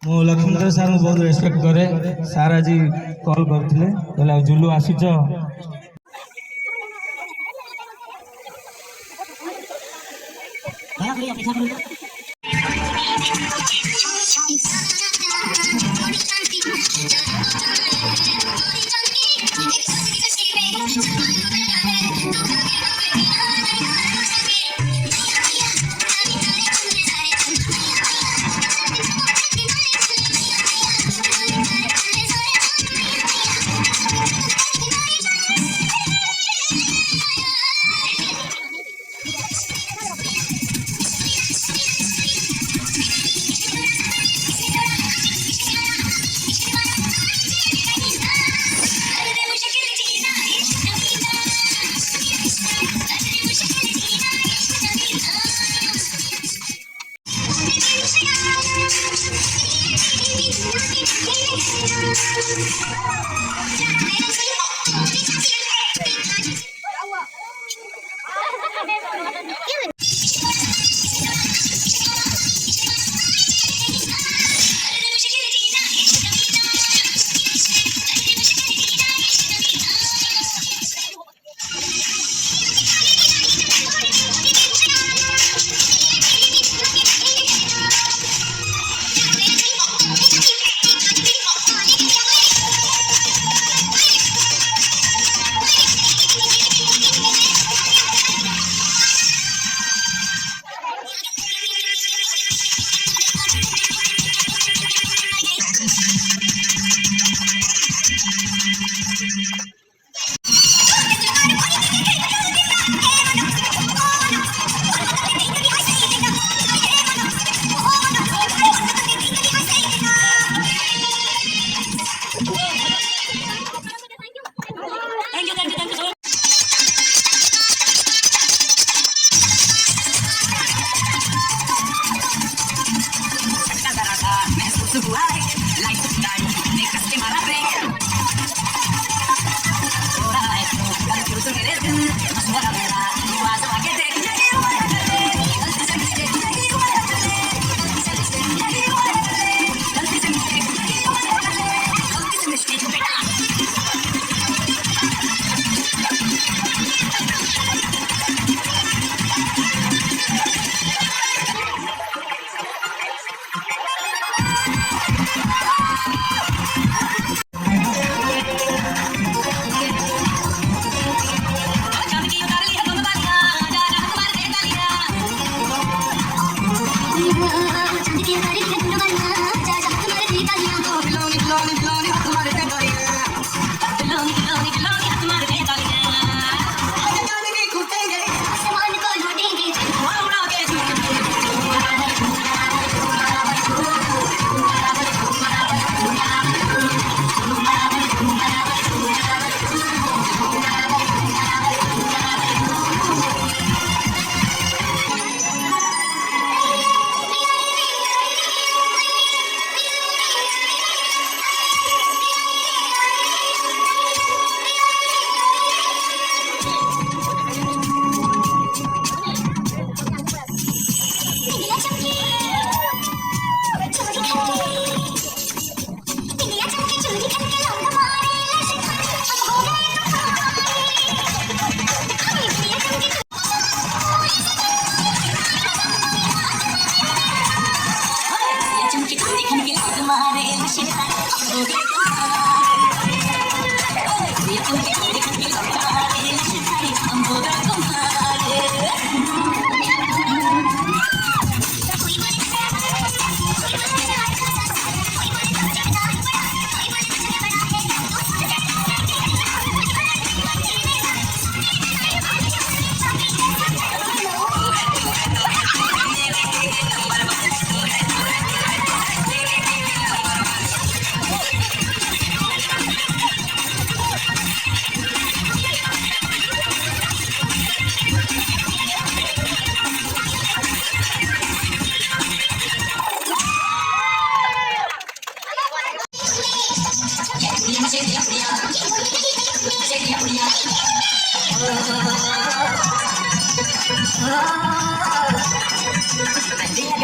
ମୁଁ ଲକ୍ଷ୍ମୀଧର ସାର୍ ବହୁତ ରେସ୍ପେକ୍ଟ କରେ। ସାର୍ ଆଜି କଲ୍ କରିଥିଲେ କହିଲେ ଆଉ ଜୁଲୁ ଆସିଛ।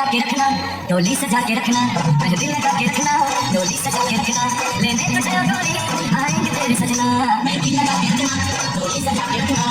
लगा के रखना, डोली सजा के रखना, दिल लगा के रखना, डोली सजा के रखना, लेने तुझे डोली आएंगे तेरे सजना, दिल लगा के रखना, डोली सजा के रखना।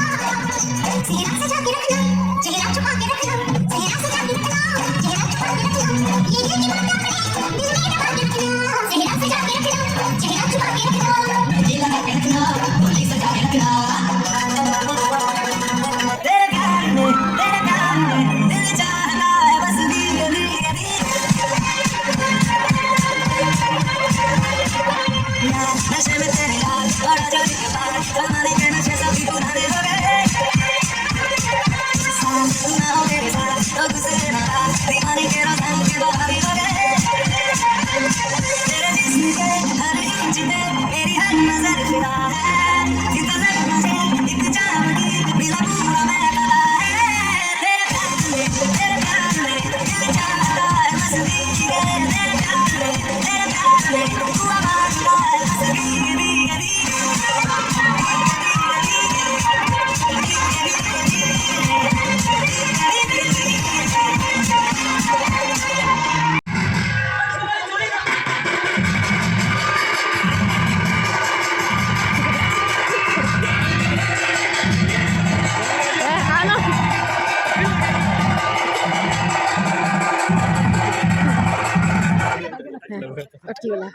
चेहरा सजा के रखना, चेहरा छुपा के रखना, चेहरा सजा के रखना, चेहरा छुपा के रखना, ये की बात अपनी दिल में दबा के रखना, चेहरा सजा के रखना, चेहरा छुपा के रखना, दिल लगा के रखना, डोली सजा के रखना। तेरे प्यार में दिल चाहता है बस भीग भीग नशे में तेरे यार बड़ा जोड़ी के पार जमाने के नशे सभी पुराने हो गए साथ ना हो मेरे साथ तो गुजरे ना रात दीवाने के रोज़ान के बाहर हो गए तेरे जिस्म के हर इंच पे मेरी हर नजर फिदा है इतना मुझे एक जामनी मिला पूरा मैं कला है तेरे प्यार में दिल चाहता है बस भीग तेरे प्यार में तू आवाज़ है बस भीग भीग अटकी वाला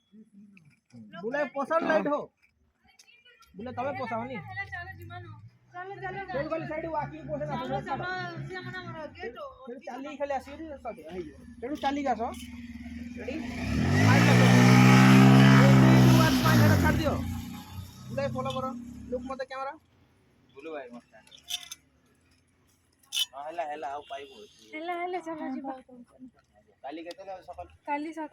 बोले पोषण लाइट हो बोले तबे पोषावनी चल गली साइड वाकिंग पोषण चलो चाली खाली आसी सेडू चाली गास रेडी माइंड छाड़ दियो बोले फॉलो करो लुक मते कैमरा बोलो भाई मस्त हेला हेला आउ पाइबो हेला हेला चला जीवा काली केते सकाल काली सकाळ